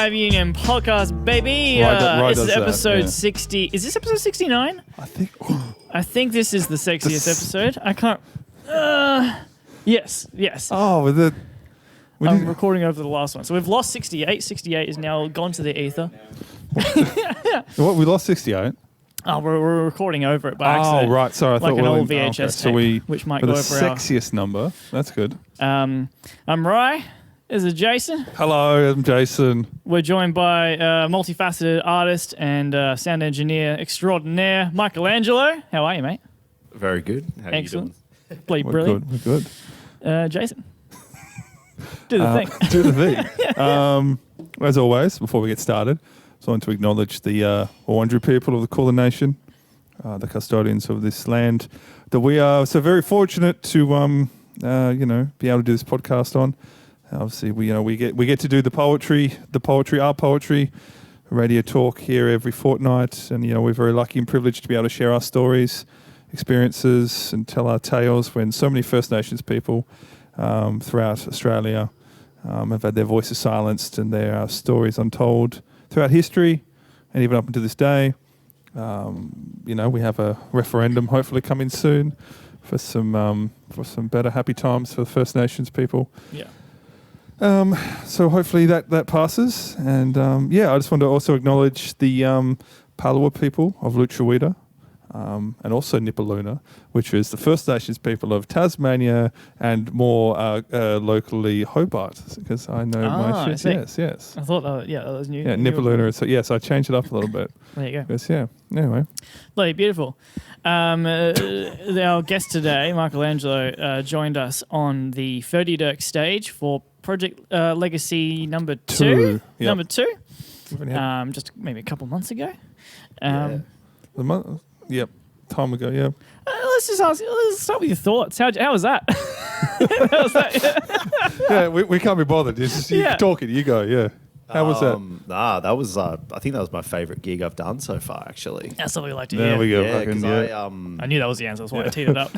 Live Union podcast, baby. This is episode 60. Is this episode 69? I think this is the sexiest episode. I can't. Yes. Oh, I'm recording over the last one. So we've lost 68. 68 is now gone to the ether. What? We lost 68? Oh, we're recording over it by accident. Oh, right. Sorry, I thought an old VHS tape, which might go over the sexiest number. That's good. I'm Rye. This is Jason. Hello, I'm Jason. We're joined by multifaceted artist and sound engineer extraordinaire, Michelangelo. How are you, mate? Very good. How Excellent. Are you doing? Bleed brilliant. We're good. Jason. Do the thing. Do the thing. As always, before we get started, I want to acknowledge the Wurundjeri people of the Kulin Nation, the custodians of this land that we are so very fortunate to, be able to do this podcast on. Obviously, we get to do our poetry radio talk here every fortnight, and we're very lucky and privileged to be able to share our stories, experiences, and tell our tales when so many First Nations people throughout Australia have had their voices silenced and their stories untold throughout history, and even up until this day. We have a referendum hopefully coming soon for some better happy times for the First Nations people. Yeah. So hopefully that passes, and I just want to also acknowledge the Palawa people of Lutruwita, and also Nipaluna, which is the First Nations people of Tasmania and more locally Hobart, because I know my shit. Yes. I thought that was new. Yeah, Nipaluna. So yes, I changed it up a little bit. There you go. Yes, yeah. Anyway. Bloody beautiful. Our guest today, Michelangelo, joined us on the 30 Dirk stage for Project Legacy number 2. Yep. Number 2. Just maybe a couple months ago. Yep. Time ago, yeah. Let's start with your thoughts. How was that? How was that? Yeah, we can't be bothered. It's just you talking, you go, yeah. How was that? That was. I think that was my favourite gig I've done so far. Actually, that's what we like to hear. There we go. Yeah, because I knew that was the answer. That's why I teed it up.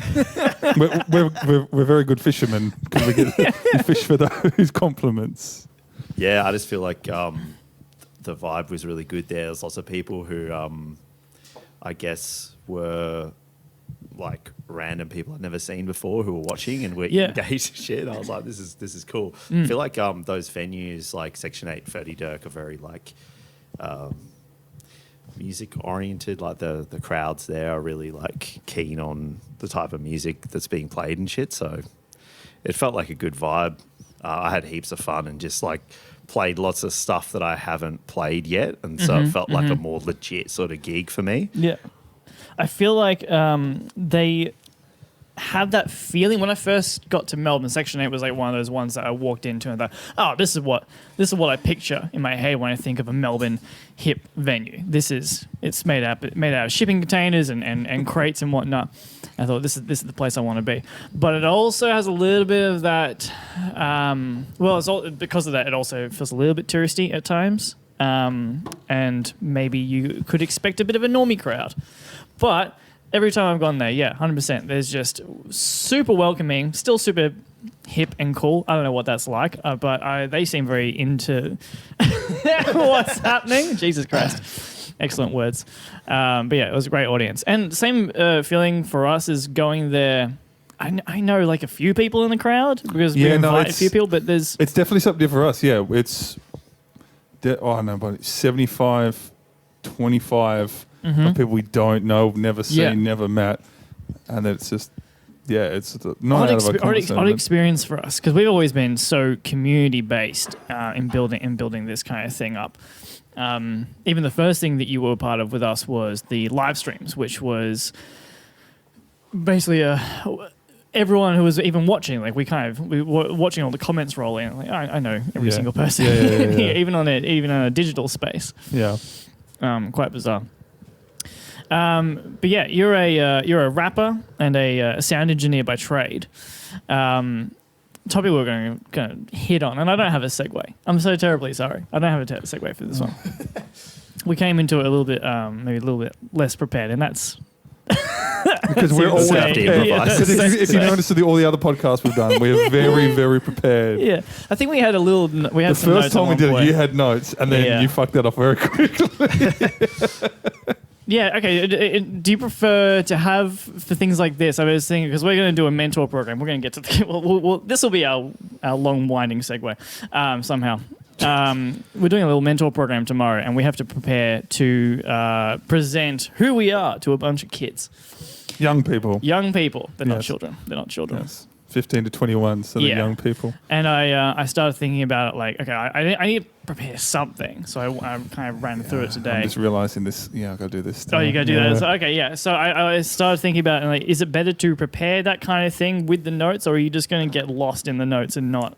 we're very good fishermen because we fish for those compliments. Yeah, I just feel like the vibe was really good there. There's lots of people who, I guess, were like random people I'd never seen before who were watching and were engaged in shit. I was like, this is cool. I feel like those venues like Section 8, 30 Dirk are very like music oriented. Like the crowds there are really like keen on the type of music that's being played and shit. So it felt like a good vibe. I had heaps of fun and just like played lots of stuff that I haven't played yet. And so it felt like a more legit sort of gig for me. Yeah. I feel like they have that feeling. When I first got to Melbourne, Section 8 was like one of those ones that I walked into and thought, oh, this is what I picture in my head when I think of a Melbourne hip venue. It's made out of shipping containers and crates and whatnot. I thought this is the place I want to be. But it also has a little bit of that. Because of that, it also feels a little bit touristy at times. And maybe you could expect a bit of a normie crowd. But every time I've gone there, 100%. There's just super welcoming, still super hip and cool. I don't know what that's like, but they seem very into what's happening. Jesus Christ. Excellent words. But yeah, it was a great audience. And same feeling for us is going there. I know like a few people in the crowd because we invite a few people, but there's... It's definitely something for us, yeah. It's... but 75, 25 of people we don't know, never seen, never met, and it's just, it's not out of our comfort zone. Odd experience for us because we've always been so community based in building this kind of thing up. Even the first thing that you were a part of with us was the live streams, which was basically everyone who was even watching, like we were watching all the comments roll in. Like I know every single person, even on a digital space. Yeah, quite bizarre. But yeah, you're a rapper and a sound engineer by trade. Topic we're going to hit on, and I don't have a segue. I'm so terribly sorry. I don't have a segue for this one. We came into it a little bit, maybe a little bit less prepared, and that's Because we're Seems all to have to say. improvise. Yeah, Because if you same. notice all the other podcasts we've done, we're very, very prepared. Yeah, I think we had a little. We had The some first notes time at we one did it, point. you had notes, and then Yeah. you fucked that up very quickly. Yeah, okay. Do you prefer to have for things like this? I was thinking because we're going to do a mentor program. We're going to get to this will be our long winding segue somehow. We're doing a little mentor program tomorrow, and we have to prepare to present who we are to a bunch of kids, Young people. young people. They're not Yes. children. They're not children. Yes. 15 to 21, so they're Yeah. young people. And I started thinking about it like, okay, I need to prepare something. So I kind of ran through it today. I'm just realizing this. Yeah, I got to do this. Oh, you gotta do Yeah. that. So, okay, yeah. So I started thinking about it, like, is it better to prepare that kind of thing with the notes, or are you just going to get lost in the notes and not?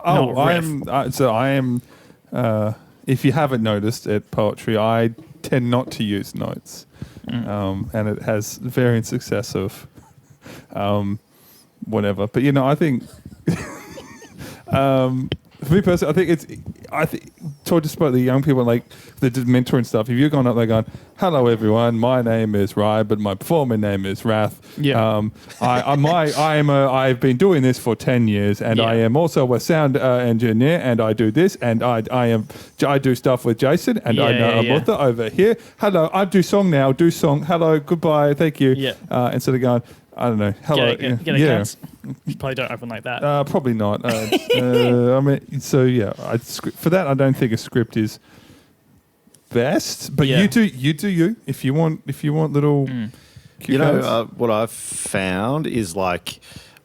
Oh, not I riff? am. I am. If you haven't noticed at poetry, I tend not to use notes, and it has varying success of whatever. But I think for me personally, I think talk just about the young people like the mentoring stuff. If you're going up there going, "Hello everyone, my name is Rhath, but my performer name is Rhath. Yeah. I've been doing this for 10 years, and I Yeah. am also a sound engineer, and I do this, and I do stuff with Jason, and I Yeah, know yeah, Amutha over here. Hello, I do song now. Do song. Hello, goodbye, thank you. Yeah. Instead of going, I don't know. Hello. Get a cats. You probably don't open like that. Probably not. I mean, so yeah, for that, I don't think a script is best. But Yeah. you do you. If you want little, cue You know, cards. what I've found is like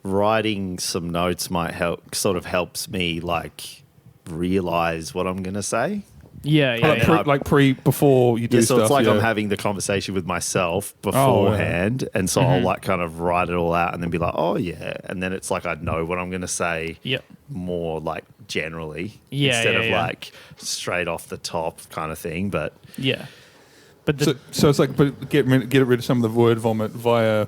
writing some notes might help. Sort of helps me like realize what I'm gonna say. Yeah, yeah, like yeah. before you do So stuff. it's like yeah. I'm having the conversation with myself Oh, beforehand, and so I'll like kind of write it all out and then be like, oh yeah, and then it's like I know what I'm going to say Yep. more like generally Yeah, instead yeah, of yeah. like straight off the top kind of thing. But Yeah. But the, So it's like, but get rid of some of the word vomit via.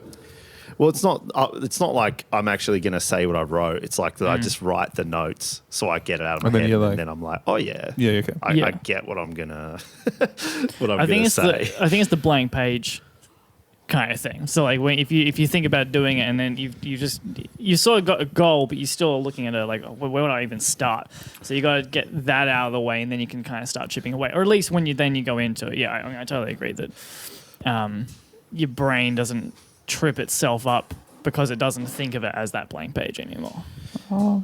well, it's not like I'm actually going to say what I wrote. It's like that I just write the notes so I get it out of my And then head, you're and like- then I'm like, oh yeah, Yeah, okay. I Yeah. get what I'm gonna I think it's say. I think it's the blank page kind of thing. So like if you think about doing it and then you sort of got a goal, but you're still looking at it like, where would I even start? So you got to get that out of the way, and then you can kind of start chipping away, or at least when you go into it. Yeah, I mean, I totally agree that your brain doesn't trip itself up because it doesn't think of it as that blank page anymore.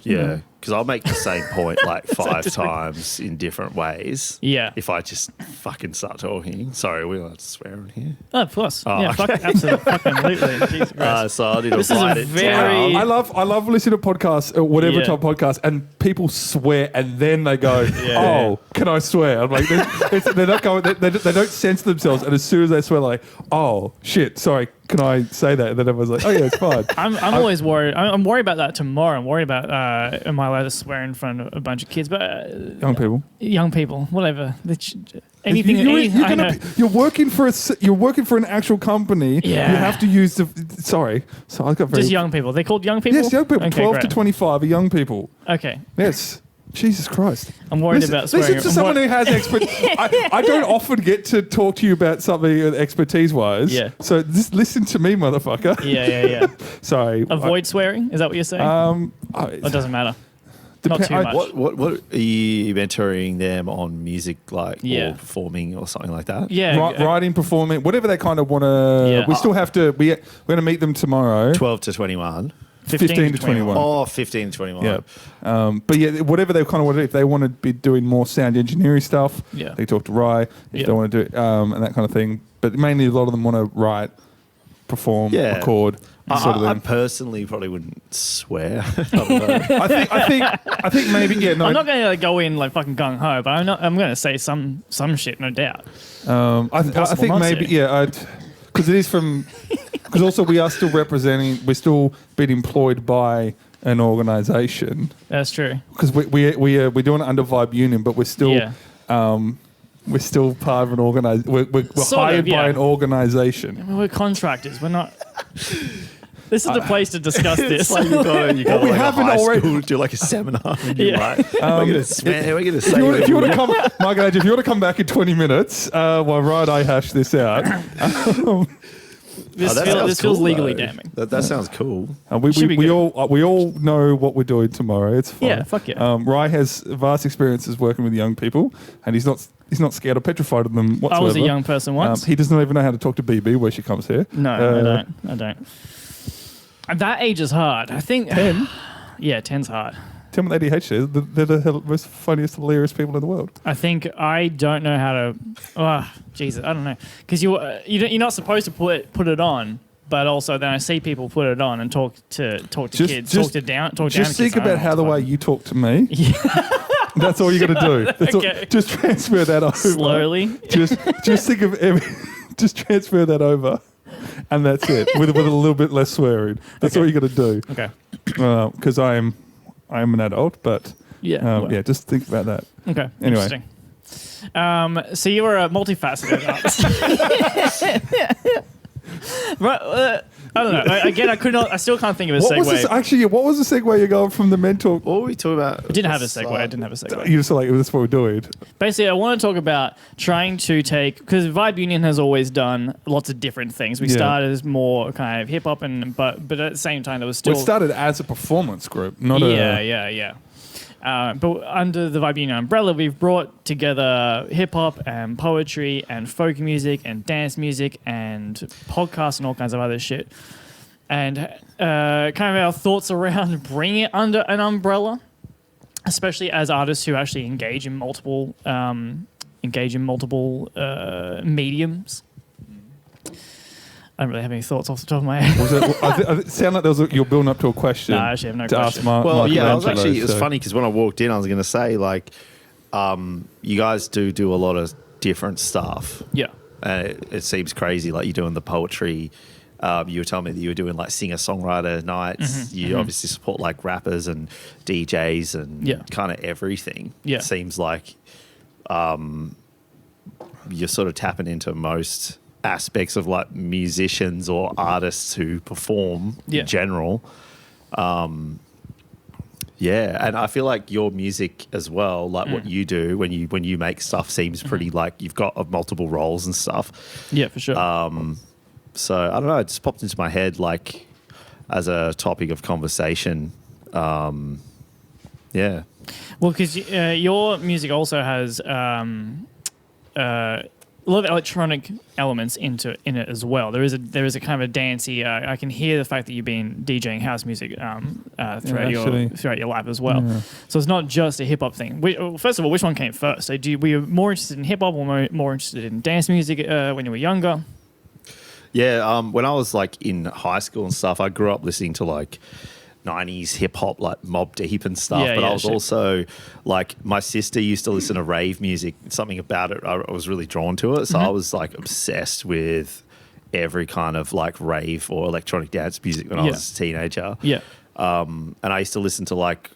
Yeah, because I'll make the same point like 5 times in different ways. Yeah. If I just fucking start talking. Sorry, we allowed to swear in here. Oh, of course. Oh, yeah, okay. absolutely. Jesus Christ. So I need to This is a write it very- down. I love listening to podcasts, whatever Yeah. type of podcast, and people swear, and then they go, "Oh, can I swear?" I'm like, they're not going. They don't censor themselves, and as soon as they swear, like, "Oh shit, sorry, can I say that?" And then everyone's like, "Oh yeah, it's fine." I'm always worried. I'm worried about that tomorrow. I'm worried about am I allowed to swear in front of a bunch of kids? But young people, whatever. Anything. You're working for an actual company. Yeah. You have to use the. Sorry, so I got very. Just young people. They're called young people. Yes, young people. Okay, 12 to great. 25 are young people. Okay, Yes. Jesus Christ. I'm worried about swearing. Listen to someone who has expertise. I don't often get to talk to you about something expertise-wise. Yeah. So just listen to me, motherfucker. Yeah. Sorry. Avoid swearing. Is that what you're saying? It doesn't matter. Not too much. What are you mentoring them on music, like Yeah. or performing or something like that? Yeah. Writing, performing, whatever they kind of want to. Yeah. We still have to. We're going to meet them tomorrow. 12 to 21. 15 to 21. Oh, 15 to 21. Yeah. But yeah, whatever they kind of want to do, if they want to be doing more sound engineering stuff, Yeah. they talk to Rye. If Yeah. they want to do it, and that kind of thing. But mainly a lot of them want to write, perform, Yeah. record, sort of I thing. personally probably wouldn't swear. I don't know. I think maybe, yeah, no. I'm not going to go in like fucking gung ho, but I'm going to say some shit, no doubt. I think not maybe, to. yeah, because it is from, because also we are still we're still being employed by an organisation. That's true. Because we're doing it under Vibe Union, but we're still, Yeah. we're still part of an organisation. We're Sort hired of, yeah. by an organisation. We're contractors. We're not. This is the place to discuss this. It's like you got we like haven't a high already- school to do like a seminar. And you're Yeah. like, we're going to say If you want to come, Margaret, if you want to come back in 20 minutes, while Ryan and I hash this out. This feels legally damning. That sounds cool. Should be we good. all know what we're doing tomorrow. It's fine. Yeah, fuck yeah. Rye has vast experiences working with young people, and he's not scared or petrified of them whatsoever. I was a young person once. He does not even know how to talk to BB where she comes here. No, I don't. And that age is hard. I think 10? Yeah, 10's hard. 10 with ADHD, they're the most funniest, hilarious people in the world. I think I don't know how to. Oh, Jesus, I don't know, because you're not supposed to put it on, but also then I see people put it on and talk to kids, talk down. Just think about how the way you talk to me. Yeah. That's all you got to do. That's Okay. all, just transfer that over Slowly. Just think of just transfer that over, and that's it. With a little bit less swearing. That's all you got to do. Okay. Because I am an adult, but Yeah. just think about that. Okay. Anyway. Interesting. So you were a multifaceted artist. Right. I don't know. Again, I still can't think of a segue. What was the segue you're going from the mental? What were we talking about? I didn't have a segue. You just like that's what we're doing. Basically, I want to talk about trying to take, because Vibe Union has always done lots of different things. We started as more kind of hip hop, but at the same time there was still. We started as a performance group, not yeah. But under the Vibe Union umbrella, we've brought together hip hop and poetry and folk music and dance music and podcasts and all kinds of other shit. And kind of our thoughts around bringing it under an umbrella, especially as artists who actually engage in multiple mediums. I don't really have any thoughts off the top of my head. It sounded like you're building up to a question. No, I actually have no to question. ask Mark It was funny because when I walked in, I was going to say, like, you guys do a lot of different stuff. Yeah. It seems crazy, like you're doing the poetry. You were telling me that you were doing like singer-songwriter nights. Mm-hmm, You obviously support like rappers and DJs and kind of everything. Yeah. It seems like you're sort of tapping into most aspects of like musicians or artists who perform in general. And I feel like your music as well, like what you do when you make stuff, seems pretty like you've got multiple roles and stuff. Yeah, for sure. So I don't know, it just popped into my head like as a topic of conversation. Well, because your music also has a lot of electronic elements in it as well. There is a kind of a dancey. I can hear the fact that you've been DJing house music throughout your life as well. Yeah. So it's not just a hip hop thing. First of all, which one came first? So were you more interested in hip hop or more interested in dance music when you were younger? Yeah, when I was like in high school and stuff, I grew up listening to like 90s hip hop, like Mobb Deep and stuff. But I was also like, my sister used to listen to rave music. Something about it, I was really drawn to it. So I was like obsessed with every kind of like rave or electronic dance music when I was a teenager. Yeah. And I used to listen to like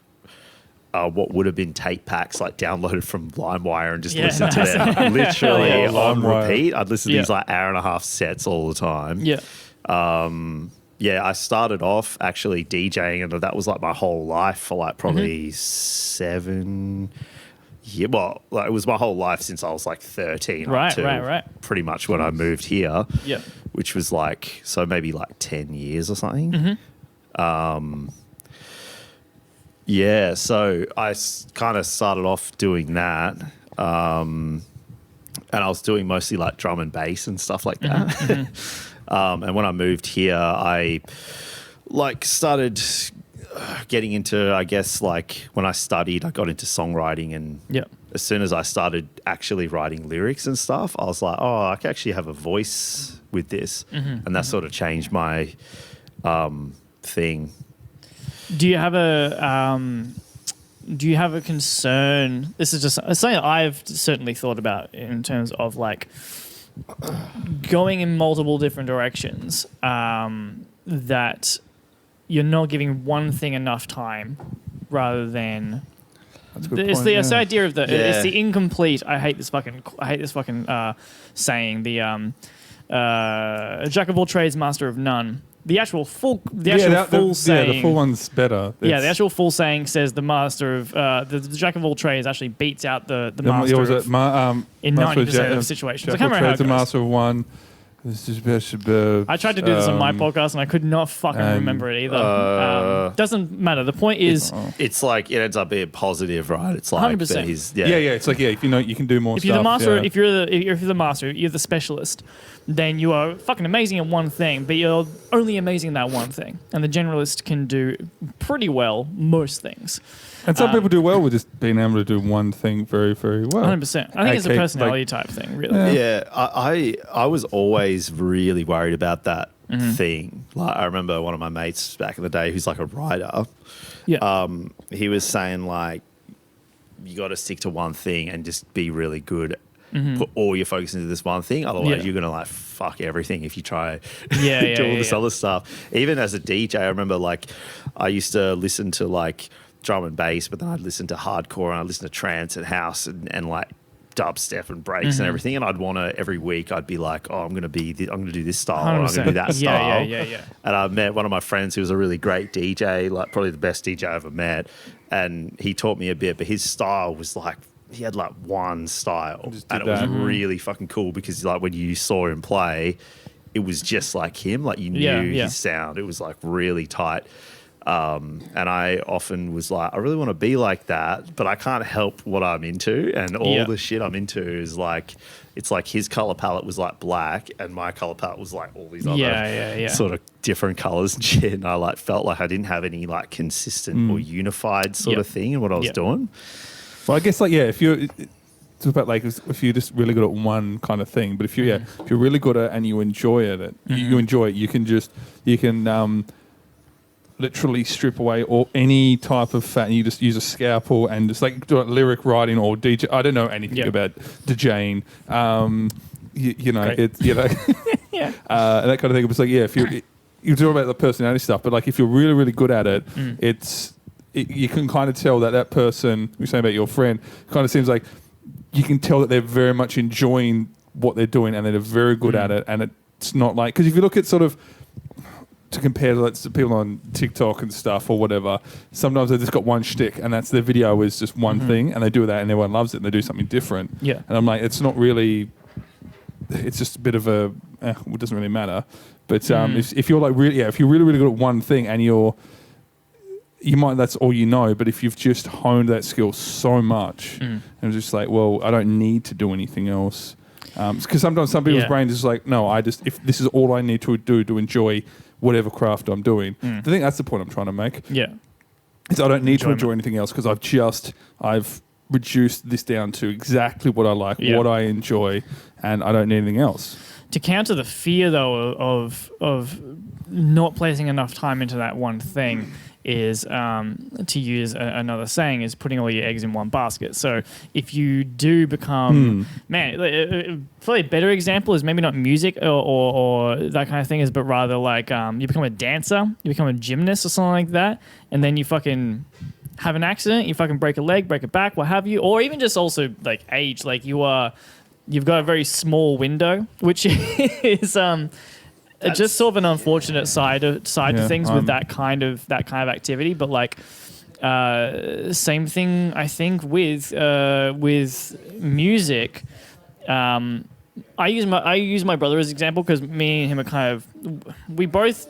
what would have been tape packs like downloaded from LimeWire and just listen to them literally on repeat. I'd listen to these like hour and a half sets all the time. Yeah. I started off actually DJing, and that was like my whole life for like probably 7 years. Well, like, it was my whole life since I was like 13. Right. Pretty much when I moved here. Yeah. Which was like, so maybe like 10 years or something. So I kind of started off doing that. And I was doing mostly like drum and bass and stuff like that. And when I moved here, I like started getting into, I guess, like when I studied, I got into songwriting, and as soon as I started actually writing lyrics and stuff, I was like, oh, I can actually have a voice with this. And that sort of changed my thing. Do you have a concern? This is just something I've certainly thought about in terms of like going in multiple different directions, that you're not giving one thing enough time rather than it's the idea of it's the incomplete. I hate this fucking saying, the jack of all trades, master of none. The actual full saying. The full one's better. The actual full saying says the master of the jack of all trades actually beats out the master in 90% of situations. I can't remember how it goes. The master of one, This is best. I tried to do this on my podcast and I could not fucking remember it either. Doesn't matter. The point is, it's like it ends up being positive, right? It's like 100%. that he's Yeah. It's like if you know you can do more. if you're the stuff, master, yeah. if you're the master, you're the specialist, then you are fucking amazing at one thing, but you're only amazing at that one thing. And the generalist can do pretty well most things. And some people do well with just being able to do one thing very, very well. 100%. I think it's a Okay, personality type thing, really. Yeah. Yeah, I was always really worried about that thing. Like I remember one of my mates back in the day who's like a writer. Yeah. He was saying like you got to stick to one thing and just be really good. Put all your focus into this one thing. Otherwise, you're gonna like fuck everything if you try do all this other stuff. Even as a DJ, I remember like I used to listen to like drum and bass, but then I'd listen to hardcore and I'd listen to trance and house and like dubstep and breaks and everything. And I'd want to every week I'd be like, oh, I'm gonna do this style, or I'm gonna do that style. Yeah. And I met one of my friends who was a really great DJ, like probably the best DJ I ever met. And he taught me a bit, but his style was like, he had like one style and it was really fucking cool because like when you saw him play, it was just like him, like you knew his sound. It was like really tight. And I often was like, I really want to be like that, but I can't help what I'm into. And all the shit I'm into is like, it's like his color palette was like black and my color palette was like all these other sort of different colors and shit. And I like felt like I didn't have any like consistent or unified sort of thing in what I was doing. Well, I guess like if you're it's about like if you're just really good at one kind of thing, but if you if you're really good at it and you enjoy it, you enjoy it. You can literally strip away any type of fat, and you just use a scalpel and just like do lyric writing or DJ. I don't know anything about DJing. You know, Great. it's that kind of thing. But it's like if you're talking about the personality stuff, but like if you're really really good at it, you can kind of tell that person, you're saying about your friend, kind of seems like you can tell that they're very much enjoying what they're doing and they're very good at it. And it's not like, because if you look at sort of, to compare to people on TikTok and stuff or whatever, sometimes they've just got one shtick and that's their video is just one thing and they do that and everyone loves it and they do something different. Yeah. And I'm like, it's not really, it's just a bit of a, it doesn't really matter. But if you're like really, if you're really, really good at one thing and you might, that's all you know, but if you've just honed that skill so much, and it's just like, well, I don't need to do anything else. Because sometimes some people's brains is like, no, if this is all I need to do to enjoy whatever craft I'm doing. I think that's the point I'm trying to make. Yeah. Is I don't need to enjoy anything else because I've reduced this down to exactly what I like, what I enjoy, and I don't need anything else. To counter the fear, though, of not placing enough time into that one thing is, to use another saying, is putting all your eggs in one basket. So if you do become, probably a better example is maybe not music or that kind of thing, but rather like you become a dancer, you become a gymnast or something like that, and then you fucking have an accident, you fucking break a leg, break a back, what have you, or even just also like age, like you've got a very small window, which is just sort of an unfortunate side to things with that kind of activity. But like same thing, I think with music. I use my brother as an example because me and him are we both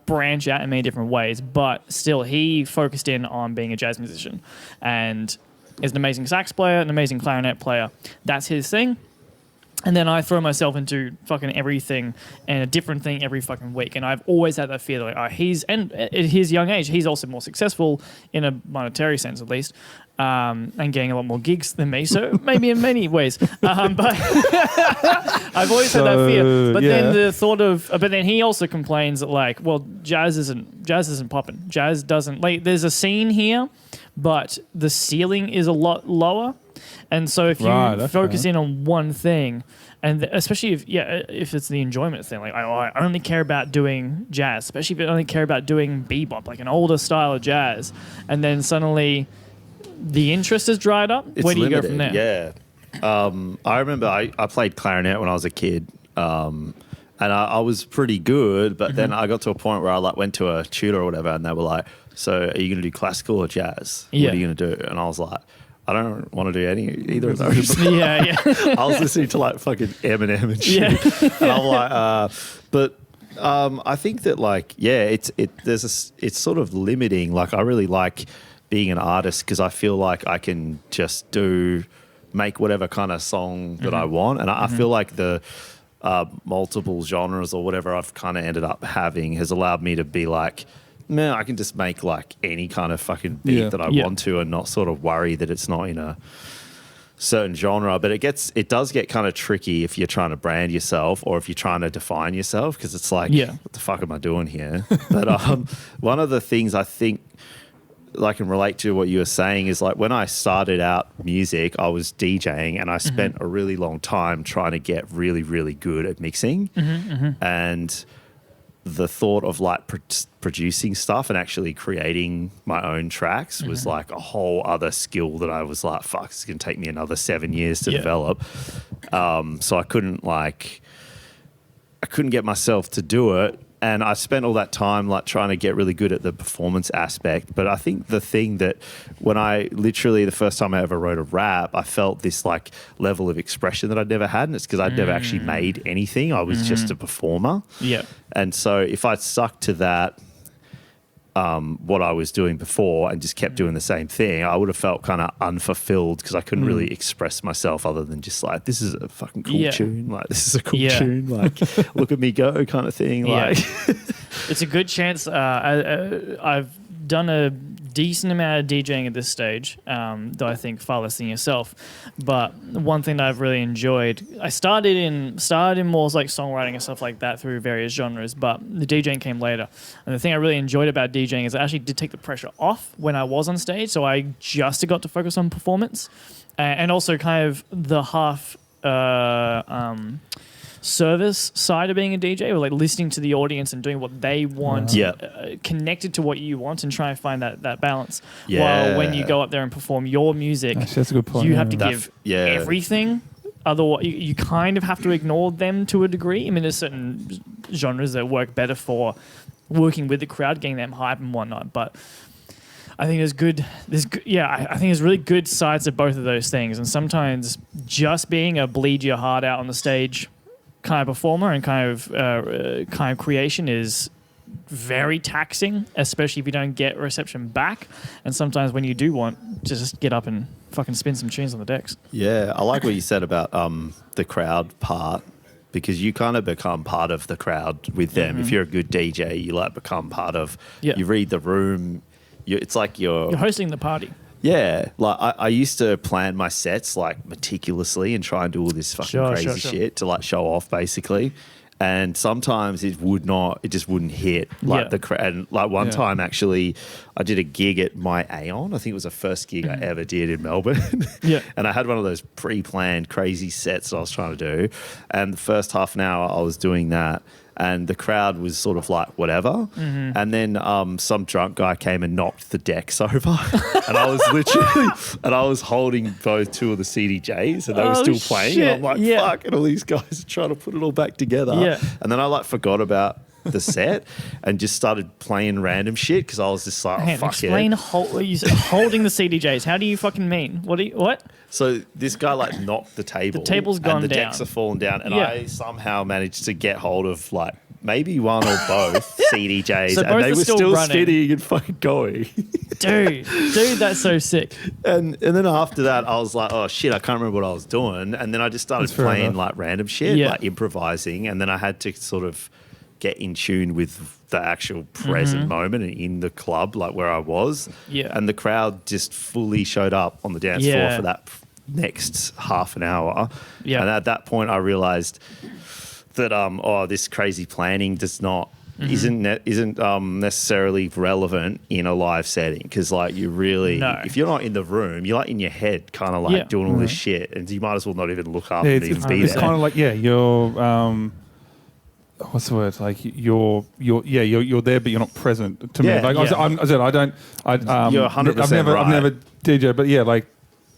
branch out in many different ways, but still he focused in on being a jazz musician and is an amazing sax player, an amazing clarinet player. That's his thing. And then I throw myself into fucking everything and a different thing every fucking week. And I've always had that fear that at his young age, he's also more successful in a monetary sense, at least, and getting a lot more gigs than me. So maybe in many ways. But I've always had that fear. But then the thought of, but then he also complains that like, well, jazz isn't popping. Jazz doesn't, like, there's a scene here, but the ceiling is a lot lower. And so if you focus in on one thing, and especially if it's the enjoyment thing, like I only care about doing jazz, especially if I only care about doing bebop, like an older style of jazz, and then suddenly the interest has dried up, where do you go from there? Yeah. I remember I played clarinet when I was a kid, and I was pretty good, but then I got to a point where I like went to a tutor or whatever, and they were like, so are you going to do classical or jazz? What are you going to do? And I was like, I don't want to do either of those. Yeah. I was listening to like fucking Eminem and shit. And I'm like, I think that like, it's sort of limiting. Like I really like being an artist because I feel like I can just make whatever kind of song that I want. And I feel like the multiple genres or whatever I've kind of ended up having has allowed me to be like, man, I can just make like any kind of fucking beat that I want to and not sort of worry that it's not in a certain genre. But it does get kind of tricky if you're trying to brand yourself or if you're trying to define yourself because it's like, what the fuck am I doing here? But one of the things I think I can relate to what you were saying is like when I started out music, I was DJing and I spent a really long time trying to get really, really good at mixing. And the thought of like producing stuff and actually creating my own tracks was like a whole other skill that I was like, fuck, it's going to take me another 7 years to develop. So I couldn't get myself to do it. And I spent all that time like trying to get really good at the performance aspect. But I think the thing that when the first time I ever wrote a rap, I felt this like level of expression that I'd never had. And it's because I'd never actually made anything. I was just a performer. Yeah. And so if I'd stuck to that, what I was doing before and just kept doing the same thing, I would have felt kind of unfulfilled because I couldn't really express myself other than just like, this is a fucking cool tune. Like, this is a cool tune. Like, look at me go kind of thing. Like, it's a good chance. I've done a decent amount of DJing at this stage, though I think far less than yourself. But one thing that I've really enjoyed, I started in more like songwriting and stuff like that through various genres, but the DJing came later. And the thing I really enjoyed about DJing is I actually did take the pressure off when I was on stage, so I just got to focus on performance and also kind of the half service side of being a DJ, or like listening to the audience and doing what they want, connected to what you want, and trying to find that balance. While when you go up there and perform your music, actually, that's a good point. You have to give everything. Otherwise, you kind of have to ignore them to a degree. I mean, there's certain genres that work better for working with the crowd, getting them hype and whatnot, but I think I think there's really good sides of both of those things. And sometimes just being a bleed your heart out on the stage kind of performer and kind of creation is very taxing, especially if you don't get reception back. And sometimes when you do want to just get up and fucking spin some tunes on the decks. Yeah, I like what you said about the crowd part, because you kind of become part of the crowd with them. If you're a good DJ, you like become part of. You read the room. It's like you're hosting the party. Yeah, like I used to plan my sets like meticulously and try and do all this fucking crazy shit to like show off, basically. And sometimes it just wouldn't hit like the crowd. And like one time, actually, I did a gig at my Aeon. I think it was the first gig I ever did in Melbourne. And I had one of those pre-planned crazy sets that I was trying to do. And the first half an hour, I was doing that. And the crowd was sort of like, whatever. And then some drunk guy came and knocked the decks over. And I was holding both two of the CDJs and they were still playing. Shit. And I'm like, fuck. And all these guys are trying to put it all back together. And then I like forgot about the set and just started playing random shit because I was just like, fuck explain you said holding the CDJs. How do you fucking mean? What? So this guy like knocked the table. The table's gone down. And the decks are fallen down. And I somehow managed to get hold of like maybe one or both CDJs. So and they were still running. spinning and fucking going. Dude, that's so sick. And then after that, I was like, oh shit, I can't remember what I was doing. And then I just started playing like random shit, like improvising. And then I had to sort of get in tune with the actual present moment and in the club, like where I was. And the crowd just fully showed up on the dance floor for that next half an hour. And at that point, I realized that this crazy planning isn't necessarily relevant in a live setting, because like you really, if you're not in the room, you're like in your head, kind of like doing all this shit, and you might as well not even look up and even be there. It's kind of like you're. What's the word? Like you're there, but you're not present to me. Like I said, you're 100% I've never DJ, but like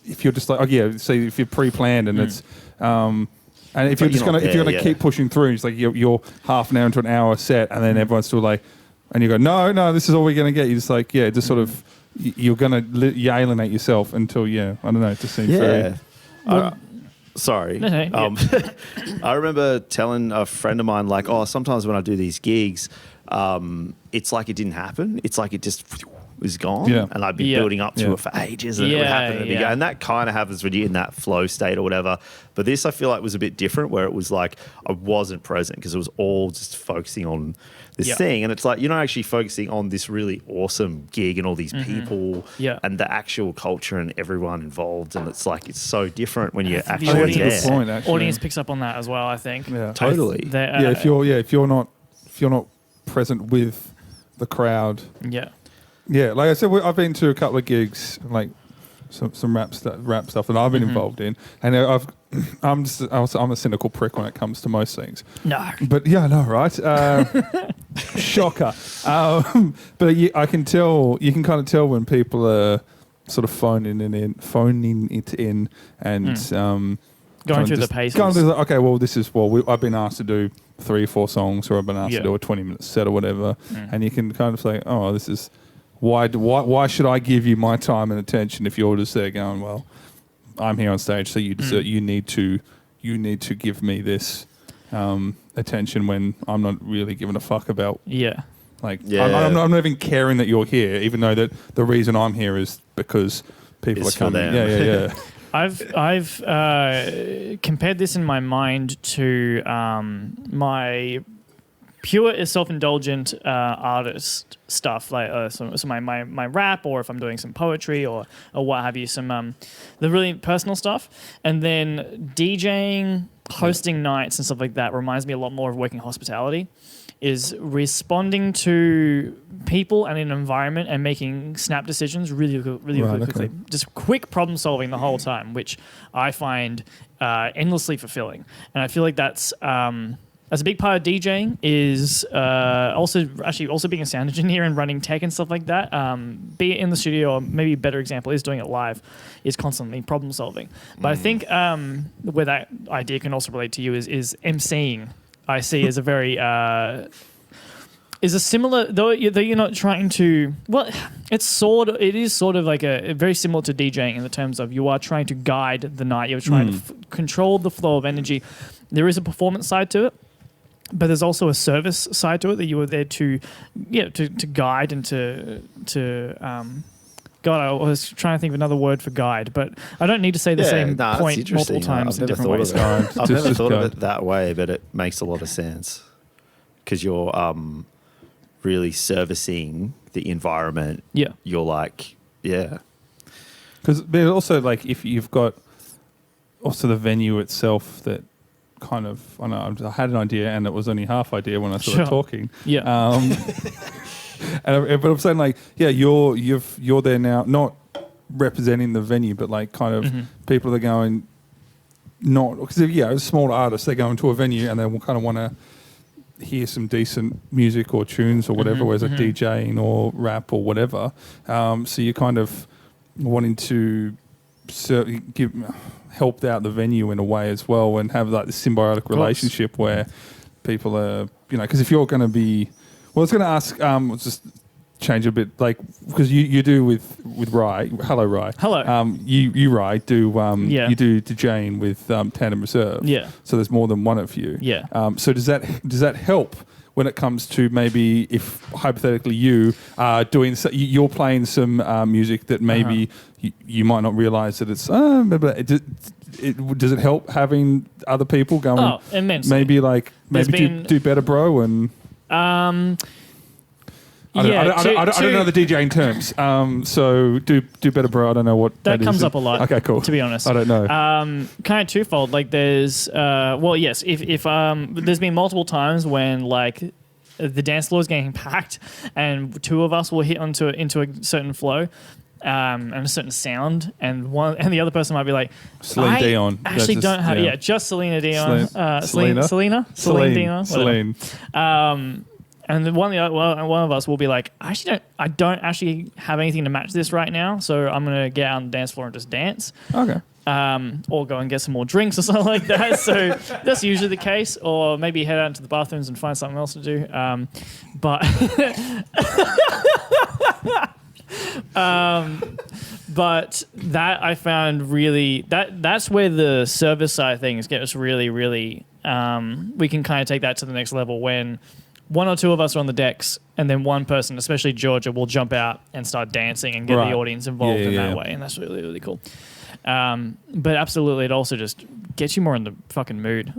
if you're just like say if you're pre-planned and it's and if you're gonna keep pushing through, it's like you're half an hour into an hour set, and then everyone's still like, and you go, no, this is all we're gonna get. You just like just sort of you're going to you alienate yourself until, I don't know, it just seems very... Sorry. No, I remember telling a friend of mine, like, sometimes when I do these gigs, it's like it didn't happen. It's like it just was gone. Yeah. And I'd be building up to it for ages and it would happen at the beginning. And that kind of happens when you're in that flow state or whatever. But this, I feel like, was a bit different, where it was like I wasn't present because it was all just focusing on this thing. And it's like you're not actually focusing on this really awesome gig and all these people and the actual culture and everyone involved. And it's like it's so different when you're actually audience, there. Good point, actually. Audience picks up on that as well, I think. Yeah. Totally. If you're not present with the crowd. Yeah, like I said, I've been to a couple of gigs, like some rap stuff that I've been involved in, and I'm a cynical prick when it comes to most things. No, but I know, right? Shocker. But I can tell. You can kind of tell when people are sort of phoning it in, and going through the paces. Okay, well, I've been asked to do 3 or 4 songs, or I've been asked to do a 20-minute set or whatever, and you can kind of say, oh, this is. Why should I give you my time and attention if you're just there going, well, I'm here on stage, so you need to give me this attention when I'm not really giving a fuck about. I'm not even caring that you're here, even though that the reason I'm here is because people are coming. Yeah. I've compared this in my mind to my pure self-indulgent artist stuff, like so my rap, or if I'm doing some poetry or what have you, some the really personal stuff. And then DJing, hosting nights and stuff like that reminds me a lot more of working hospitality, is responding to people and an environment and making snap decisions really quickly. Just quick problem solving the whole time, which I find endlessly fulfilling. And I feel like that's a big part of DJing is also being a sound engineer and running tech and stuff like that. Be it in the studio, or maybe a better example is doing it live, is constantly problem solving. But I think where that idea can also relate to you is emceeing. I see as a very is a similar, though you're not trying to. Well, it is sort of like a very similar to DJing in the terms of you are trying to guide the night. You're trying to control the flow of energy. There is a performance side to it, but there's also a service side to it that you were there to guide and to God, I was trying to think of another word for guide, but I don't need to say the same point multiple times in different ways. I've never thought of it that way, but it makes a lot of sense because you're really servicing the environment. Yeah. You're like, Because also, like, if you've got also the venue itself that kind of, I had an idea and it was only half idea when I started talking. Yeah. But I'm saying, like, you're there now, not representing the venue, but like kind of people that are going, not because small artists, they go into a venue and they will kind of want to hear some decent music or tunes or whatever, whereas like DJing or rap or whatever. So you're kind of wanting to help out the venue in a way as well, and have like this symbiotic relationship where people are, because if you're going to be. Well, I was going to ask, let's just change a bit, like, because you do with Rhath. Hello, Rhath. Hello. You Rhath, you do DJing with Tandem Reserve. Yeah. So there's more than one of you. Yeah. So does that help when it comes to maybe if hypothetically you are doing, you're playing some music that maybe you might not realise that it's, does it help having other people going? Oh, immensely. Maybe do better, bro, and. I don't know the DJing terms. So do better, bro. I don't know what that comes up a lot. Okay, cool. To be honest, I don't know. Kind of twofold. Like there's, yes. If there's been multiple times when like the dance floor is getting packed, and 2 of us will hit into a certain flow. And a certain sound, and the other person might be like, Celine Dion. Actually, don't have just Selena Dion, Celine Dion, Celine. And then one of us will be like, I don't actually have anything to match this right now, so I'm gonna get out on the dance floor and just dance. Okay. Or go and get some more drinks or something like that. So that's usually the case. Or maybe head out into the bathrooms and find something else to do. But But that I found really that's where the service side of things get us really, really. We can kind of take that to the next level when one or two of us are on the decks, and then one person, especially Georgia, will jump out and start dancing and get the audience involved in that way, and that's really, really cool. But absolutely, it also just gets you more in the fucking mood.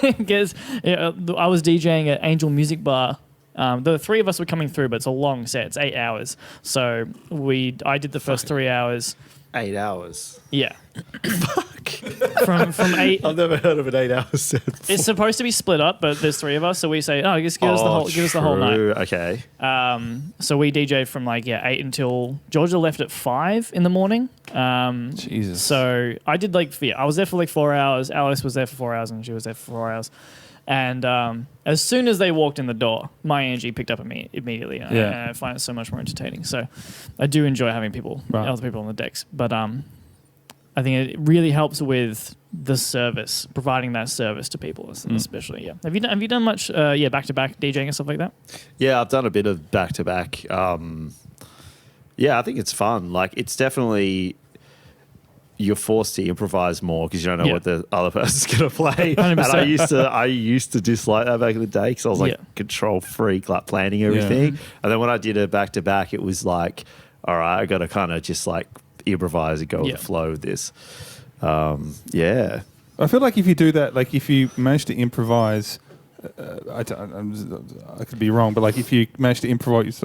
Because I was DJing at Angel Music Bar. The three of us were coming through, but it's a long set. It's 8 hours. So I did the first 3 hours. 8 hours. Yeah. Fuck. From 8. I've never heard of an 8 hour set before. It's supposed to be split up, but there's three of us, so we say, just give us the whole night. Okay. So we DJed from 8 until Georgia left at 5 in the morning. Jesus. So I did I was there for 4 hours. Alice was there for 4 hours, and she was there for 4 hours. And as soon as they walked in the door, my energy picked up immediately. And I find it so much more entertaining. So I do enjoy having other people on the decks. But I think it really helps with the service, providing that service to people, especially. Yeah. Have you done much back-to-back DJing and stuff like that? Yeah, I've done a bit of back-to-back. I think it's fun. It's definitely... You're forced to improvise more because you don't know what the other person's going to play. 100%. And I used to dislike that back in the day because I was control freak, planning everything. And then when I did a back-to-back, it was all right, I got to kind of just improvise and go with the flow with this. I feel like if you do that, if you manage to improvise, I could be wrong, but if you manage to improvise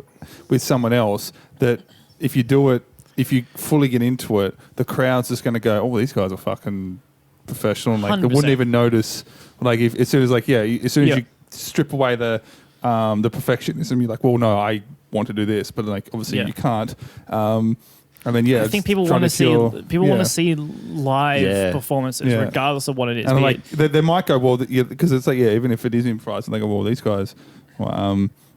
with someone else, that if you do it, if you fully get into it, the crowd's just going to go, oh, these guys are fucking professional. And they wouldn't even notice. As soon as you strip away the perfectionism, you're like, well, no, I want to do this, but obviously you can't. And then I think people want to see live performances, regardless of what it is. And they might go, well, because it's even if it is improvised, and they go, well, these guys,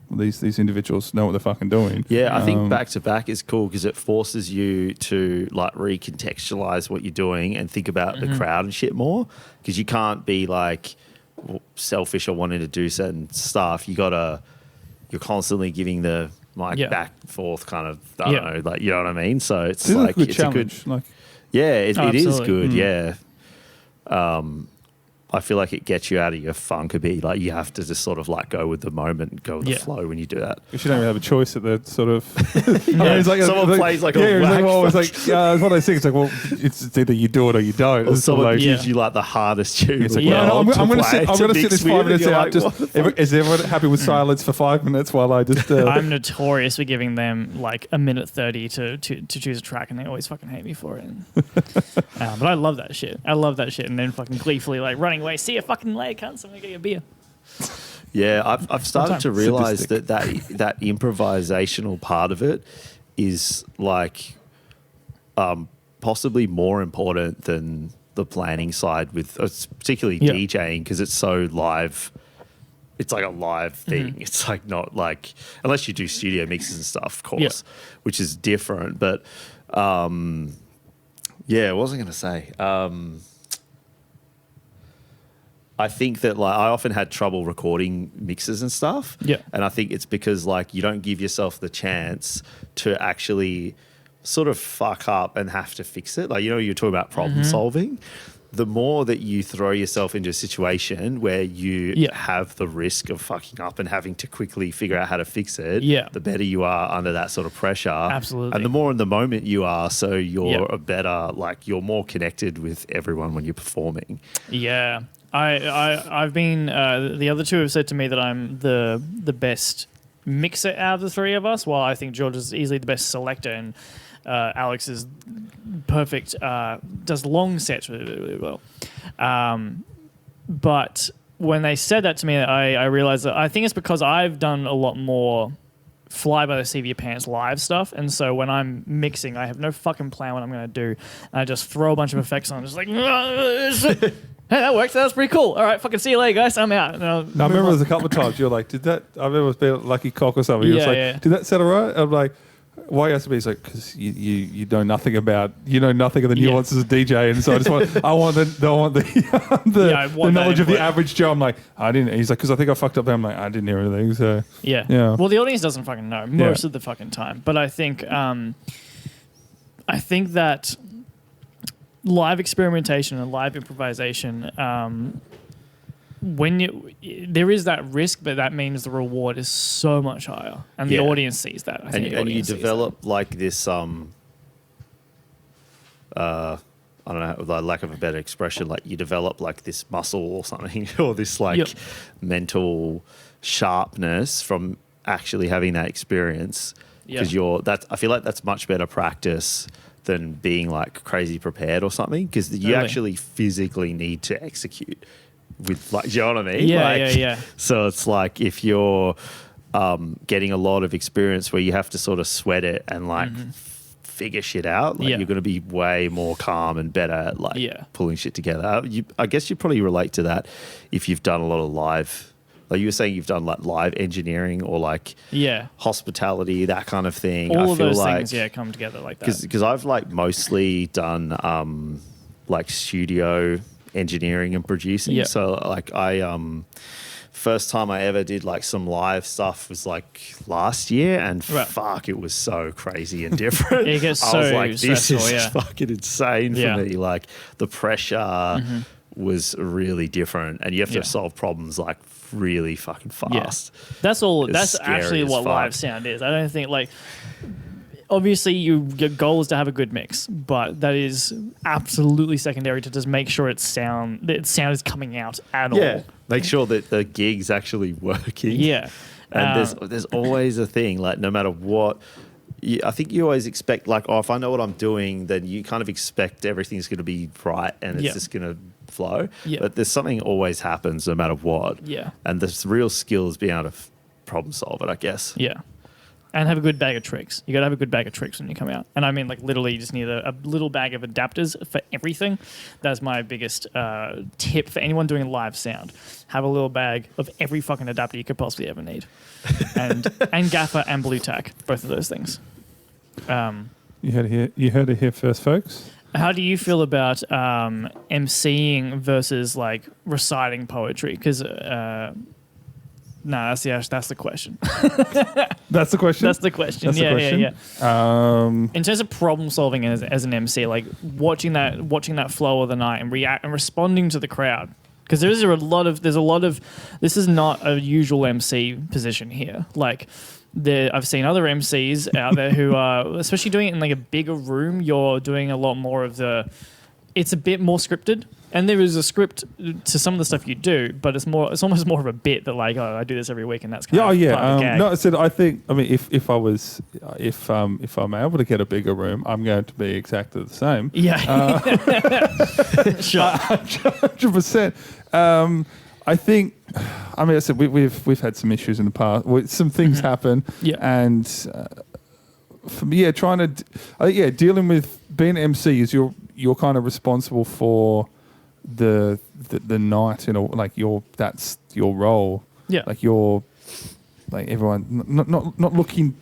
these individuals know what they're fucking doing. Yeah, I think back-to-back is cool because it forces you to recontextualize what you're doing and think about the crowd and shit more, because you can't be selfish or wanting to do certain stuff. You're constantly giving the mic back and forth kind of, I don't know, you know what I mean? So it's a good it's challenge. a good... it is good, yeah. I feel like it gets you out of your funk a bit. You have to just sort of go with the moment and go with the flow when you do that. Because you don't really have a choice at the sort of... someone plays a whack. It's one of those things. It's either you do it or you don't. Or someone gives you the hardest tune. I'm going to sit this 5 minutes out. Is everyone happy with silence for 5 minutes while I just... I'm notorious for giving them a minute 30 to choose a track, and they always fucking hate me for it. But I love that shit. And then fucking gleefully running away. See a fucking leg, cunt. I'm gonna get you a beer. Yeah, I've started to realize that improvisational part of it is possibly more important than the planning side, with particularly DJing, because it's so live. It's a live thing. It's not unless you do studio mixes and stuff, of course, which is different. But what was I going to say? I think that I often had trouble recording mixes and stuff. Yeah. And I think it's because you don't give yourself the chance to actually sort of fuck up and have to fix it. You're talking about problem solving. The more that you throw yourself into a situation where you have the risk of fucking up and having to quickly figure out how to fix it, the better you are under that sort of pressure. Absolutely. And the more in the moment you are, so you're a better, you're more connected with everyone when you're performing. Yeah. I've been the other two have said to me that I'm the best mixer out of the three of us, while I think George is easily the best selector, and Alex is perfect, does long sets really, really well. But when they said that to me, I realized that I think it's because I've done a lot more fly by the seat of your pants live stuff, and so when I'm mixing, I have no fucking plan what I'm going to do, and I just throw a bunch of effects on, just hey, that works. That was pretty cool. All right, fucking see you later, guys. I'm out. I remember there's a couple of times you're did that? I remember it was being Lucky Cock or something. Did that set all right? I'm Why has to be? He's like, because you know nothing of the nuances of DJ, and so I want the knowledge of the average Joe. I'm like, I didn't. He's like, because I think I fucked up there. I'm like, I didn't hear anything. So yeah. Well, the audience doesn't fucking know most of the fucking time, but I think that live experimentation and live improvisation, there is that risk, but that means the reward is so much higher, and the audience sees that. I think and you develop like this I don't know, like lack of a better expression, like you develop like this muscle or something, or this like mental sharpness from actually having that experience, because I feel like that's much better practice than being like crazy prepared or something, because you actually physically need to execute with, like, do you know what I mean? Yeah. So it's like if you're getting a lot of experience where you have to sort of sweat it and like figure shit out, like you're going to be way more calm and better at like pulling shit together. I guess you probably relate to that if you've done a lot of live, like you were saying, you've done like live engineering or like hospitality, that kind of thing. All I of feel those like, things, come together like that. Because I've like mostly done like studio engineering and producing. So like first time I ever did like some live stuff was like last year, and fuck, it was so crazy and different. It gets I was like, this stressful, is fucking insane for me. Like the pressure was really different, and you have to solve problems like really fucking fast. That's all. It's That's actually what fuck. live sound is. I don't think like. Obviously, your goal is to have a good mix, but that is absolutely secondary to just make sure sound is coming out at all. Make sure that the gig's actually working. And there's always a thing, like no matter what. I think you always expect, like, if I know what I'm doing, then you kind of expect everything's going to be right and it's just going to flow. But there's something always happens no matter what. And the real skill is being able to problem solve it, I guess. And have a good bag of tricks. You got to have a good bag of tricks when you come out. And I mean, like, literally, you just need a little bag of adapters for everything. That's my biggest tip for anyone doing live sound. Have a little bag of every fucking adapter you could possibly ever need. And gaffer and blue tack, both of those things. You heard it here first, folks. How do you feel about emceeing versus, like, reciting poetry? Because... no, that's the question. That's the question? That's the question. That's the question? Yeah. In terms of problem solving as an MC, like watching that flow of the night and responding to the crowd. Because there's a lot of this is not a usual MC position here. Like I've seen other MCs out there who are, especially doing it in like a bigger room, you're doing a lot more of it's a bit more scripted. And there is a script to some of the stuff you do, but it's almost more of a bit that, like, I do this every week, and that's kind of part of the gag. No, I said I think. I mean, if I'm able to get a bigger room, I'm going to be exactly the same. Yeah, sure, 100%. I think. I mean, I said we've had some issues in the past. Some things happen. And for me, dealing with being an MC is you're kind of responsible for the night, like that's your role. Like you're like everyone not looking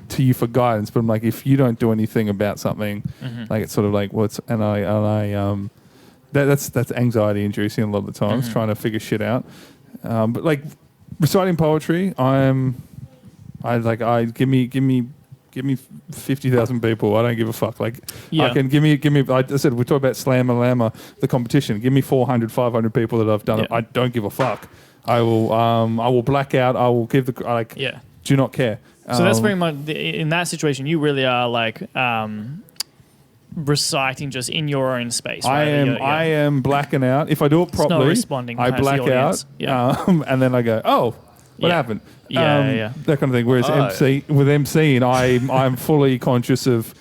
to you for guidance, but I'm like, if you don't do anything about something, like it's sort of like that's anxiety inducing a lot of the times, trying to figure shit out. But like reciting poetry, give me 50,000 people. I don't give a fuck. Like, I can give me. I said we talk about Slammer Lammer, the competition. Give me 400, 500 people that I've done it. I don't give a fuck. I will black out. I will give do not care. So that's very much in that situation. You really are like reciting just in your own space. Right? I am blacking out. If I do it properly, responding I black out. And then I go, oh. What happened? That kind of thing. Whereas with MCing, I'm fully conscious of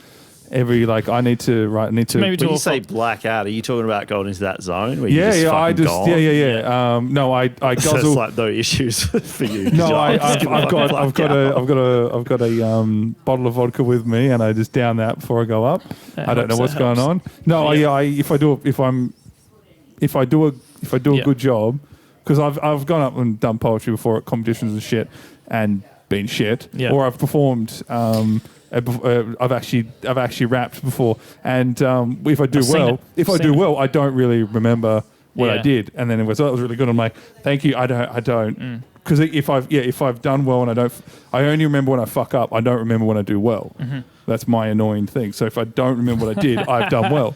every, like, I need to. When you say black out, are you talking about going into that zone where you just fucking gone? No, I guzzle. So it's like no issues for you. No, I've got a bottle of vodka with me, and I just down that before I go up. I don't know what's going on. No, if I do a good job. Because I've gone up and done poetry before at competitions and shit, and been shit, Yeah. or I've performed. I've actually rapped before, and if I do I've seen well, it. I don't really remember what I Yeah. did, and then it was that was really good. I'm like, thank you. I don't because if I've done well and I only remember when I fuck up. I don't remember when I do well. Mm-hmm. That's my annoying thing. So if I don't remember what I did, I've done well.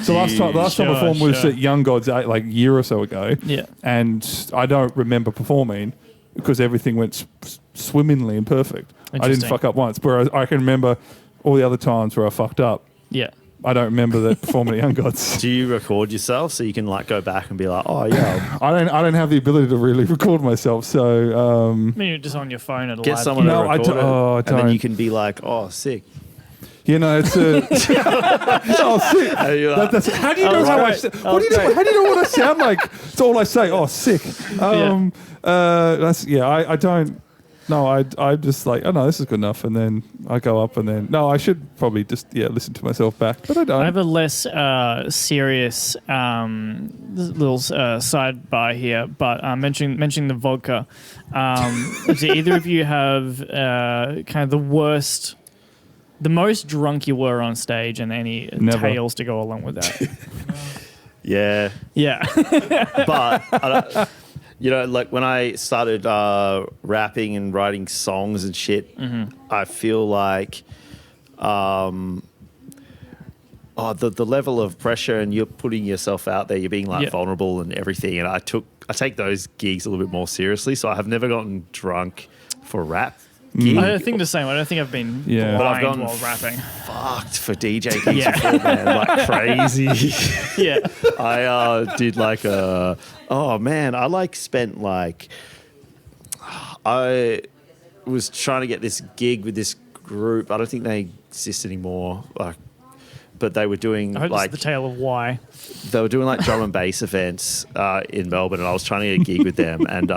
So last time I Sure, performed was sure. at Young Gods like a year or so ago. Yeah. And I don't remember performing because everything went swimmingly and perfect. I didn't Interesting. fuck up once, whereas I can remember all the other times where I fucked up. Yeah. I don't remember that performing at Young Gods. Do you record yourself so you can like go back and be like, oh yeah, I don't have the ability to really record myself. So I mean, you're just on your phone at a get live someone gig. No, to I record don't- it, oh, I and then don't. you can be like, oh sick. it's a. Oh, sick. And you're like, That's, how do you know how I? right. What do you know? How do you know what I sound like? It's all I say. Oh, sick. I don't. No, I just like, oh no, this is good enough, and then I go up, and then no, I should probably just listen to myself back, but I don't. I have a less serious little sidebar here, but mentioning the vodka. Do either of you have kind of the most drunk you were on stage, and any Never. tales to go along with that? yeah, Yeah. but like when I started rapping and writing songs and shit, I feel like the level of pressure, and you're putting yourself out there, you're being like Yeah. vulnerable and everything, and I take those gigs a little bit more seriously, so I have never gotten drunk for rap gig. I think the same. I don't think I've been Yeah. But I've blind gone while rapping. Fucked for DJ gigs Yeah. before, man, like crazy. Yeah. I did like I was trying to get this gig with this group. I don't think they exist anymore. But they were doing I hope like this is the tale of why. they were doing like drum and bass events in Melbourne, and I was trying to get a gig with them. And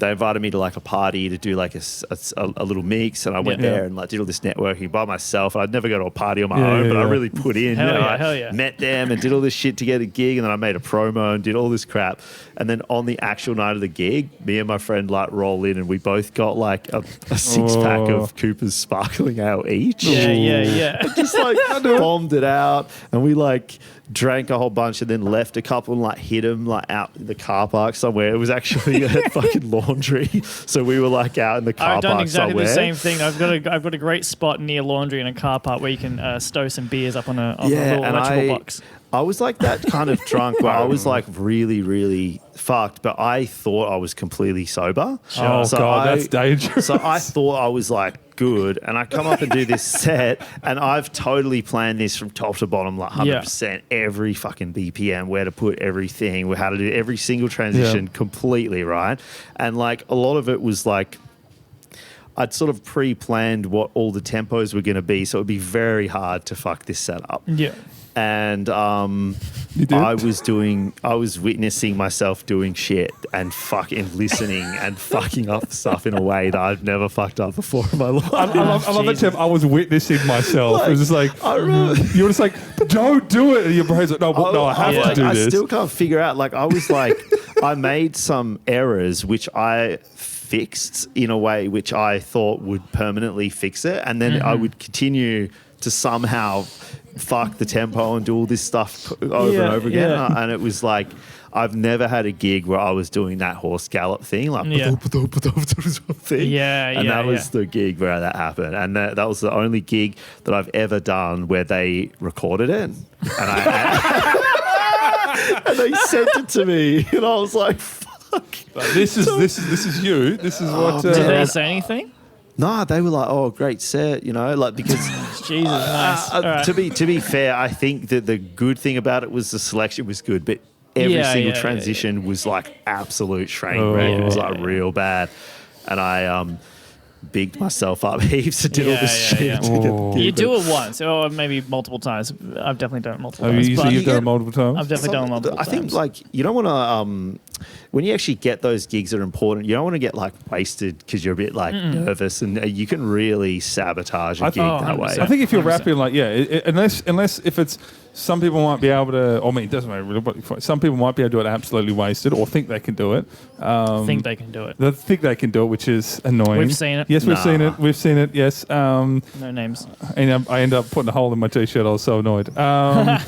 they invited me to like a party to do like a little mix, and I went Yeah. there and like did all this networking by myself. I'd never go to a party on my Yeah, own, yeah, but I yeah. really put in. Hell yeah, I hell yeah. met them and did all this shit to get a gig, and then I made a promo and did all this crap. And then on the actual night of the gig, me and my friend like roll in, and we both got like a 6-pack of Cooper's Sparkling Ale each. Yeah. Just like bombed it out, and we like drank a whole bunch and then left a couple and like hid them like out in the car park somewhere. It was actually a fucking laundry, so we were like out in the car I've done park exactly somewhere. the same thing. I've got a great spot near laundry in a car park where you can stow some beers up on a little and electrical box. I was like that kind of drunk where I was like really, really fucked, but I thought I was completely sober. Oh, God, that's dangerous. So I thought I was like good, and I come up and do this set, and I've totally planned this from top to bottom, like 100%, every fucking BPM, where to put everything, how to do every single transition completely, right? And like a lot of it was like, I'd sort of pre-planned what all the tempos were going to be, so it would be very hard to fuck this set up. Yeah. And You did? I was witnessing myself doing shit and fucking listening and fucking up stuff in a way that I've never fucked up before in my life. I love that term. I was witnessing myself. It was just like, I remember. you were just like, don't do it. And your brain's like, no, I have to do I this. still can't figure out. Like I was like, I made some errors which I fixed in a way which I thought would permanently fix it, and then I would continue to somehow fuck the tempo and do all this stuff over and over again. And it was like, I've never had a gig where I was doing that horse gallop thing, like thing. And that was the gig where that happened. And that was the only gig that I've ever done where they recorded it. And and they sent it to me, and I was like, fuck. This is you. This is what. Did they say anything? Nah, they were like, "Oh, great set," like because Jesus, nice. All right. to be fair, I think that the good thing about it was the selection was good, but every single transition was like absolute train wreck. It was like real bad, and I bigged myself up heaps and did all this shit. Yeah. to get the gig, You do but it once, or maybe multiple times. I've definitely done it multiple Oh, times. you but you've done it multiple times? I've definitely done it multiple I times. think like you don't want to when you actually get those gigs that are important, you don't want to get like wasted because you're a bit like nervous, and you can really sabotage a gig that way. 100%. I think if you're 100%. rapping, like, unless if it's some people might be able to, I mean, it doesn't matter really, but some people might be able to do it absolutely wasted or think they can do it. Think they can do it. They think they can do it, which is annoying. We've seen it. Yes, we've seen it. We've seen it, yes. No names. And I end up putting a hole in my t-shirt. I was so annoyed. No,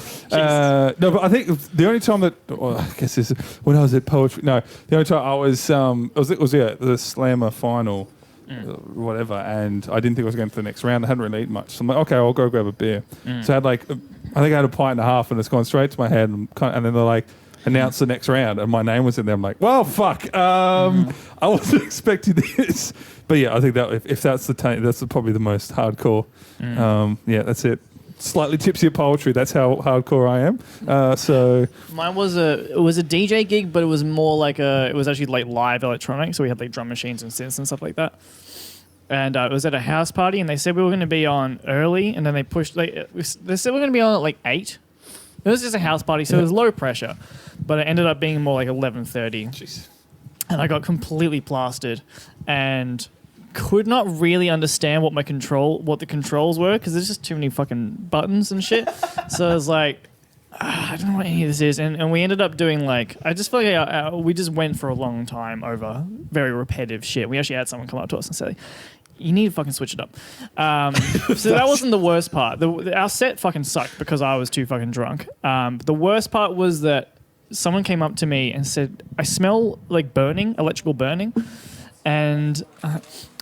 but I think the only time that, well, I guess this is when I was at poetry. No, the only time I was, it was the Slammer final, whatever, and I didn't think I was going to the next round. I hadn't really eaten much. So I'm like, okay, I'll go grab a beer. So I had I think I had a pint and a half, and it's gone straight to my head. And then they're like, announce the next round, and my name was in there. I'm like, well, fuck. I wasn't expecting this. But yeah, I think that if that's that's probably the most hardcore. Yeah, that's it. Slightly tipsy at poetry. That's how hardcore I am. So mine was a DJ gig, but it was more like it was actually like live electronic. So we had like drum machines and synths and stuff like that. And it was at a house party, and they said we were going to be on early, and then they pushed. They said we are going to be on at like 8. It was just a house party, so it was low pressure, but it ended up being more like 11:30. Jeez. And I got completely plastered, and could not really understand what the controls were, because there's just too many fucking buttons and shit. So I was like, I don't know what any of this is. And we ended up doing I just feel like we just went for a long time over very repetitive shit. We actually had someone come up to us and say, you need to fucking switch it up. So that wasn't the worst part. Our set fucking sucked because I was too fucking drunk. The worst part was that someone came up to me and said, I smell like burning, electrical burning. And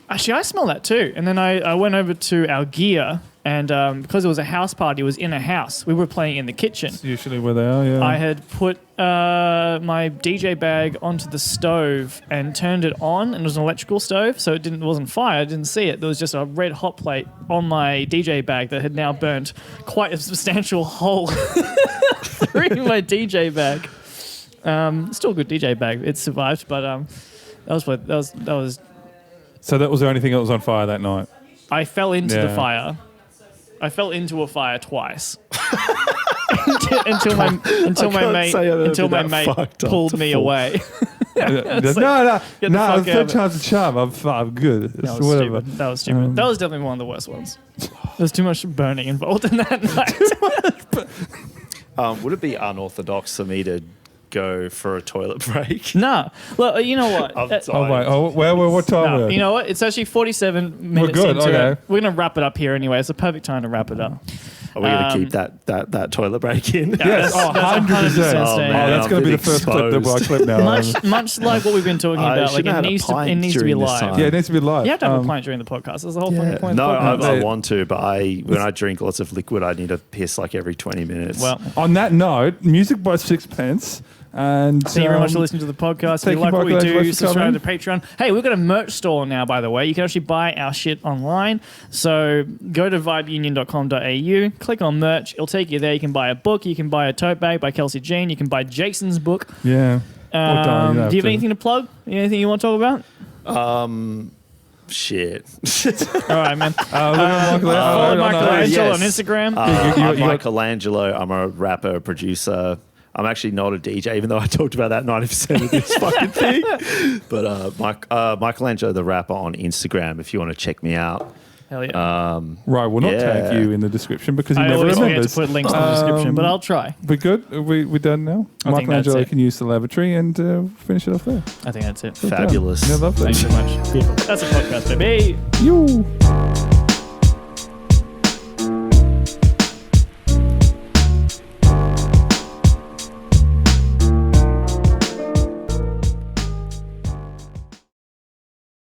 actually, I smell that too. And then I went over to our gear, and because it was a house party, it was in a house. We were playing in the kitchen. That's usually where they are, yeah. I had put my DJ bag onto the stove and turned it on, and it was an electrical stove, so it wasn't fire. I didn't see it. There was just a red hot plate on my DJ bag that had now burnt quite a substantial hole through my DJ bag. Still a good DJ bag. It survived, but that was. So that was the only thing that was on fire that night. I fell into the fire. I fell into a fire twice until my mate pulled me away. No, third time's a charm. I'm good. That was stupid. That was definitely one of the worst ones. There's too much burning involved in that night. Would it be unorthodox for me to go for a toilet break? Nah. Well, you know what? What time? No, you know what? It's actually 47 minutes good, into okay. it. We're going to wrap it up here anyway. It's a perfect time to wrap it up. Are we going to keep that toilet break in? Yes, 100%. That's going to be the first clip that I clip now. Much like what we've been talking about. Like it needs to be live. Yeah, it needs to be live. You have to have a pint during the podcast. That's the whole fucking point. No, of the podcast. I want to, but when I drink lots of liquid, I need to piss like every 20 minutes. Well, on that note, music by Sixpence. And thank you very much for listening to the podcast. If you like what we do, subscribe to Patreon. Hey, we've got a merch store now, by the way. You can actually buy our shit online. So go to vibeunion.com.au, click on merch. It'll take you there. You can buy a book. You can buy a tote bag by Kelsey Jean. You can buy Jason's book. Yeah. Do you have anything to plug? Anything you want to talk about? Shit. All right, man. Follow Michelangelo on Instagram. I'm Michelangelo. I'm a rapper, producer. I'm actually not a DJ, even though I talked about that 90% of this fucking thing. But Michelangelo the rapper on Instagram, if you want to check me out. Hell yeah. Right, we'll not tag you in the description because you I never always forget remembers. to put links in the description, but I'll try. We good? We done now? Michelangelo can use the lavatory and finish it off there. I think that's it. Fabulous. Yeah, lovely. Thanks so much. Beautiful. That's a podcast, baby. You.